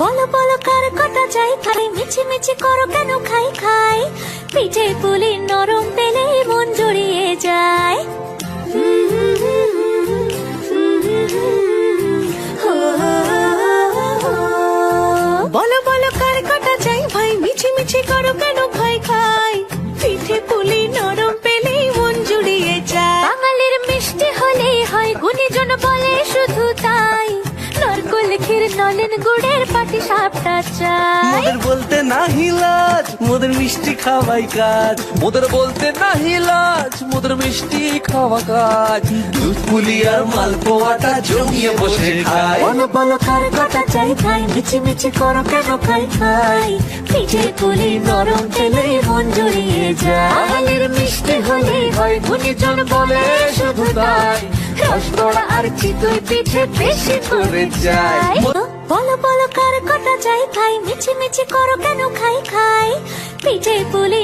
বলো বলো কার কটা চাই খাই, মিছি মিছি করো কেন খাই খাই, পিঠে পুলি নরম পেলে মন জড়িয়ে যায়। বলো বলো কার কটা চাই ভাই, মিছি মিছি করো কেন খাই খাই, পিঠে পুলি নরম পেলে মন জুড়িয়ে যায়। বাঙালির মিষ্টি হলেই হয়, গুণীজন বলে শুধু তাই, নারকোল ক্ষীর নলেন গুড়ের পাটি সাপটা চাই। মোদের বলতে নাহি লাজ, মোদের মিষ্টি খাওয়াই কাজ। মোদের বলতে নাহি লাজ, মোদের মিষ্টি খাওয়া কাজ। দুধ পুলি আর মালপোয়াটা জমিয়ে বসে খায়। বলো বলো কার কটা চাই খাই, মিছি মিছি করো কেন খাই খাই, পিঠে পুলি নরম পেলে মন জড়িয়ে যায়। বাঙালির মিষ্টি হলেই হয়, গুণীজন বলে শুধু তাই, রসগোড়া আর চিতই পিঠে বেশি করে যায়। বলো বলো কার কটা চাই খাই, মিছি মিছি করো কেন খাই খাই, পিঠে পুলি